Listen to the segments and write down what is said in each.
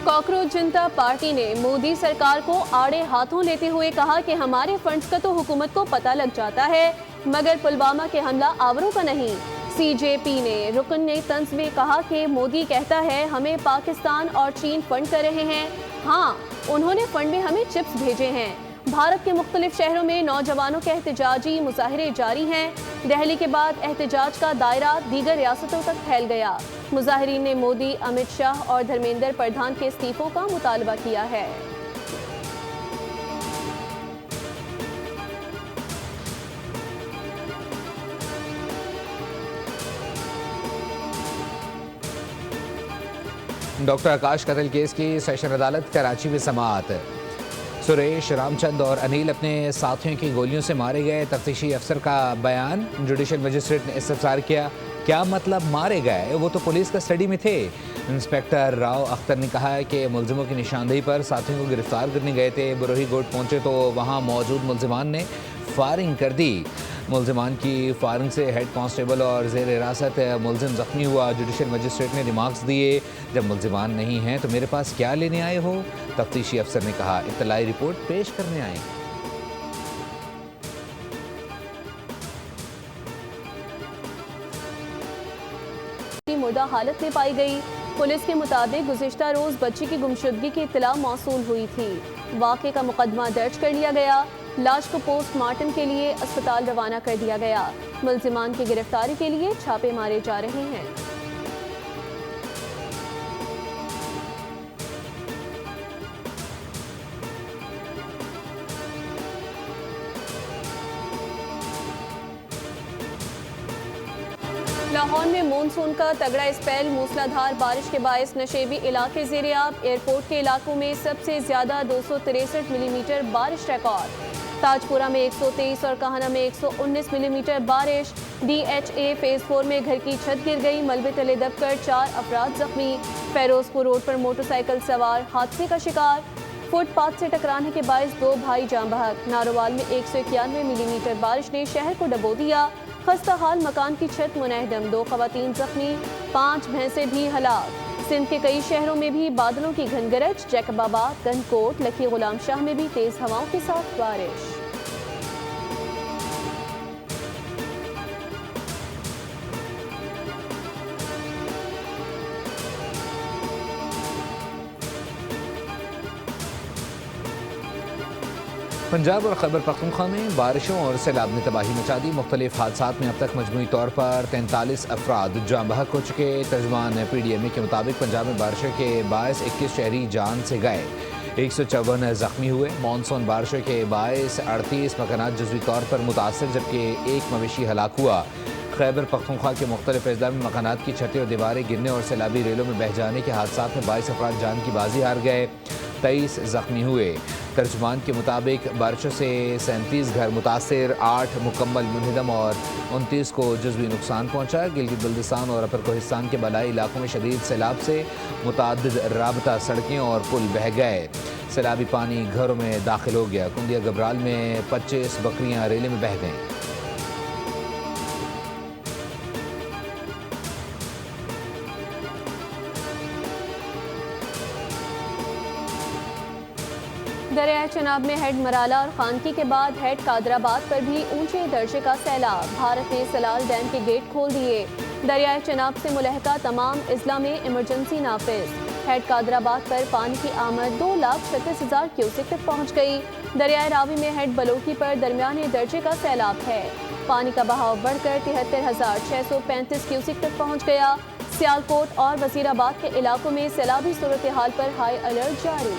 Cockroach जनता party ने मोदी सरकार को आड़े हाथों लेते हुए कहा कि हमारे फंड्स का तो हुकूमत को पता लग जाता है, मगर पुलवामा के हमला आवरों का नहीं। सीजेपी ने रुकन ने तंज में कहा कि मोदी कहता है हमें पाकिस्तान और चीन फंड कर रहे हैं। हाँ, उन्होंने फंड में हमें चिप्स भेजे हैं। भारत के मुख्तलिफ शहरों में नौजवानों के एहतजाजी मुजाहरे जारी हैं। दिल्ली के बाद एहतजाज का दायरा दीगर रियासतों तक फैल गया। मुजाहिरीन ने मोदी, अमित शाह और धर्मेंद्र प्रधान के इस्तीफों का मुतालबा किया है। डॉक्टर आकाश कत्ल केस की सेशन अदालत कराची में समाअत। सुरेश, रामचंद और अनिल अपने साथियों की गोलियों से मारे गए। तफ्तीशी अफसर का बयान। जुडिशल मजिस्ट्रेट ने इस्तफसार किया, क्या मतलब मारे गए, वो तो पुलिस कस्टडी में थे। इंस्पेक्टर राव अख्तर ने कहा है कि मुलजिमों की निशानदेही पर साथियों को गिरफ्तार करने गए थे। बरोही गोट पहुंचे तो वहां मौजूद मुलजिमान ने फायरिंग कर दी। मुलजिमान की फायरिंग से हेड कांस्टेबल और जेर हिरासत मुलजिम जख्मी हुआ। जुडिशल मजिस्ट्रेट ने रिमार्क्स दिए, जब मुलजिमान नहीं हैं तो मेरे पास क्या लेने आए हो। तफ्तीशी अफसर ने कहा, इत्तलाई रिपोर्ट पेश करने आए। मुर्दा हालत में पाई गई। पुलिस के मुताबिक गुज़िश्ता रोज बच्ची की गुमशुदगी की इत्तला मौसूल हुई थी। वाक़े का मुकदमा दर्ज कर लिया गया। लाश को पोस्टमार्टम के लिए अस्पताल रवाना कर दिया गया। मुलजिमान की गिरफ्तारी के लिए छापे मारे जा रहे हैं। लाहौर में मानसून का तगड़ा स्पेल। मूसलाधार बारिश के बायस नशेबी इलाके ज़ेर-ए-आब। एयरपोर्ट के इलाकों में सबसे ज्यादा 263 मिलीमीटर बारिश रिकॉर्ड। ताजपुरा में 123 और काहना में 119 मिलीमीटर बारिश। DHA फेज 4 में घर की छत गिर गई। मलबे तले दबकर 4 अफराद जख्मी। फेरोजपुर रोड पर मोटरसाइकिल सवार हादसे का शिकार। फुटपाथ से टकराने के बायस 2 भाई जान बहक। नारोवाल में 191 मिलीमीटर बारिश ने शहर को डबो दिया। खस्ता हाल मकान की छत मुनहदम। 2 खवातीन जख्मी, 5 भैंसे भी हलाक। सिंध के कई शहरों में भी बादलों की घनगरज। जैकबाबाद, गनकोट, लकी गुलाम शाह में भी तेज हवाओं के साथ बारिश। पंजाब और खैबर पख्तूनख्वा में बारिशों और सैलाब ने तबाही मचा दी। मुख्तलिफ हादसात में अब तक मजमूई तौर पर 43 अफराद जाँ बहक हो चुके। तर्जमान PDMA के मुताबिक पंजाब में बारिशों के बायस 21 शहरी जान से गए, 154 जख्मी हुए। मानसून बारिशों के बायस 38 मकानात जुज़वी तौर पर मुतासर, जबकि 1 मवेशी हलाक हुआ। खैबर पख्तूनख्वा के मुख्तलिफ अजला में मकानात की छतें और दीवारें गिरने और सैलाबी रेलों में बह जाने के हादसात में 22 अफराद जान की बाजी हार गए, 23 जख्मी हुए। तर्जुमान के मुताबिक बारिशों से 37 घर मुतासर, 8 मुकम्मल मुनहदम और 29 को जुज़वी नुकसान पहुँचा। गिलगित बल्दिस्तान और अपर कोहिस्तान के बलाई इलाकों में शदीद सैलाब से मुतअद्दिद राबता सड़कें और पुल बह गए। सैलाबी पानी घरों में दाखिल हो गया। कुंदिया गबराल में 25 बकरियाँ रेले में बह गईं। दरियाए चनाब में हेड मराला और खानकी के बाद हेड कादराबाद पर भी ऊंचे दर्जे का सैलाब। भारत ने सलाल डैम के गेट खोल दिए। दरियाए चनाब से मुलहका तमाम अजला में इमरजेंसी नाफिज। हेड कादराबाद पर पानी की आमद 2,36,000 क्यूसेक तक पहुँच गई। दरियाए रावी में हेड बलोकी पर दरमियाने दर्जे का सैलाब है। पानी का बहाव बढ़कर 73,635 क्यूसेक तक पहुँच गया। सियालकोट और वजीराबाद के इलाकों में सैलाबी सूरत हाल पर हाई अलर्ट जारी।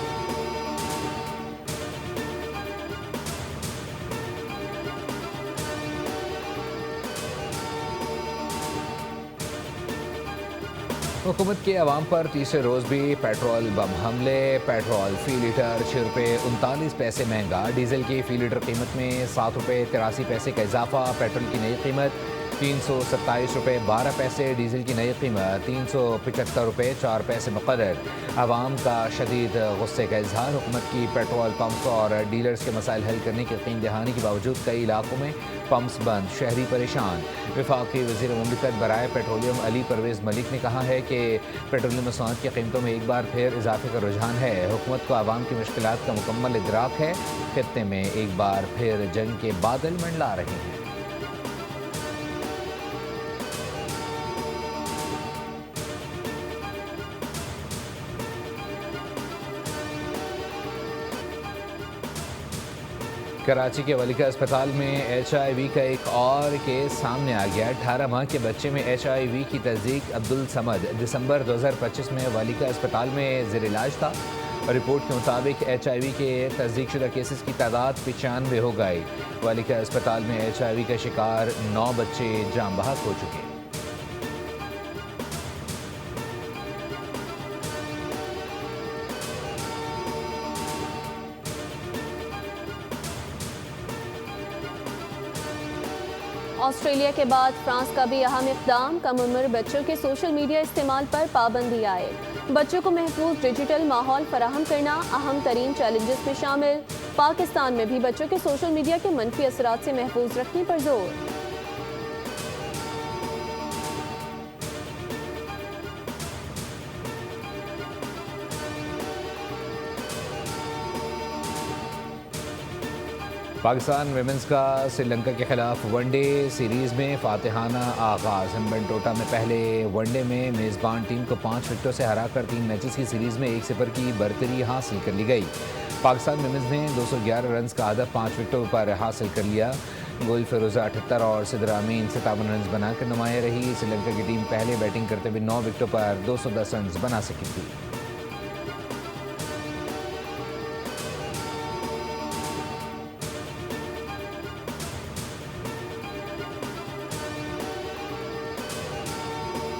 हुकूमत के अवाम पर तीसरे रोज़ भी पेट्रोल बम हमले। पेट्रोल फी लीटर 6 रुपये 39 पैसे महंगा। डीजल की फी लीटर कीमत में 7 रुपये 83 पैसे का इजाफा। पेट्रोल की नई कीमत ₹327.12, डीजल की नई कीमत ₹375.04 मुकर्रर। आवाम का शदीद गुस्से का इजहार, हुकूमत की पेट्रोल पंप्स और डीलर्स के मसाइल हल करने की यकीन दहानी के बावजूद कई इलाकों में पंप्स बंद, शहरी परेशान। वफाकी वज़ीर मुमलिकत बराए पेट्रोलियम अली परवेज़ मलिक ने कहा है कि पेट्रोलियम मसनूआत की कीमतों में एक बार फिर इजाफे का रुझान है। हुकूमत को आवाम की मुश्किलात का मुकम्मल इदराक है। खित्ते में एक बार फिर जंग के बादल मंडला रहे हैं। कराची के वलीका अस्पताल में HIV का एक और केस सामने आ गया। 18 माह के बच्चे में HIV की तस्दीक। अब्दुल समद दिसंबर 2025 में वलीका अस्पताल में ज़ेर इलाज था। रिपोर्ट के मुताबिक HIV के तस्दीक शुदा केसेस की तादाद 95 हो गई। वलीका अस्पताल में HIV का शिकार 9 बच्चे जाम बहक हो चुके। ऑस्ट्रेलिया के बाद फ्रांस का भी अहम इक़दाम, कम उम्र बच्चों के सोशल मीडिया इस्तेमाल पर पाबंदी आए। बच्चों को महफूज डिजिटल माहौल फराहम करना अहम तरीन चैलेंजेस में शामिल। पाकिस्तान में भी बच्चों के सोशल मीडिया के मनफी असरात से महफूज रखने पर जोर। पाकिस्तान विमेंस का श्रीलंका के खिलाफ वनडे सीरीज़ में फातिहाना आगाज़। हम्बनटोटा में पहले वनडे में मेज़बान टीम को 5 विकेटों से हराकर 3 मैचेस की सीरीज़ में 1-0 की बरतरी हासिल कर ली गई। पाकिस्तान विमेंस ने 211 रन का हदफ 5 विकेटों पर हासिल कर लिया। गुल फिरोज़ा 78 और सिद्रा अमीन 57 रन बनाकर नुमाया रही। श्रीलंका की टीम पहले बैटिंग करते हुए 9 विकेटों पर 210 रन बना सकी थी।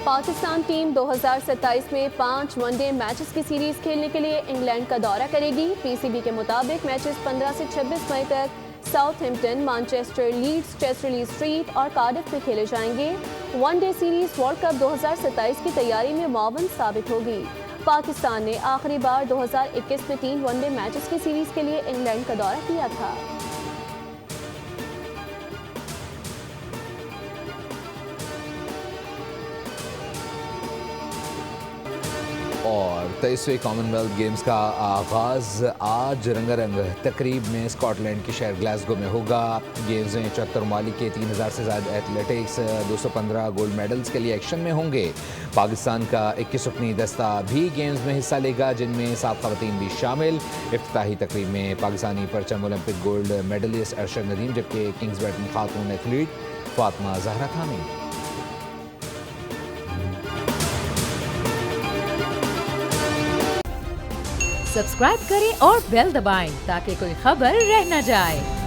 पाकिस्तान टीम 2027 में 5 वनडे मैचेस की सीरीज खेलने के लिए इंग्लैंड का दौरा करेगी। पीसीबी के मुताबिक मैचेस 15 से 26 मई तक साउथहैम्पटन, मैनचेस्टर, लीड्स, चेस्टरली स्ट्रीट और कार्डिफ में खेले जाएंगे। वनडे सीरीज वर्ल्ड कप 2027 की तैयारी में मुआवन साबित होगी। पाकिस्तान ने आखिरी बार 2021 में 3 वनडे मैचेस की सीरीज के लिए इंग्लैंड का दौरा किया था। और 23वें कॉमनवेल्थ गेम्स का आगाज़ आज रंगारंग तकरीब में स्कॉटलैंड के शहर ग्लासगो में होगा। गेम्स में 74 ममालिक के 3000 से ज़्यादा एथलेटिक्स 215 गोल्ड मेडल्स के लिए एक्शन में होंगे। पाकिस्तान का 21 रुकनी दस्ता भी गेम्स में हिस्सा लेगा, जिनमें 7 ख़वातीन भी शामिल। इफ्तिताही तकरीब में पाकिस्तानी परचम Olympic gold medalist Arshad Nadeem, जबकि किंग्स बैडमिंटन खातून एथलीट फातिमा जहरा थामी। सब्सक्राइब करें और बेल दबाएं ताकि कोई खबर रह न जाए।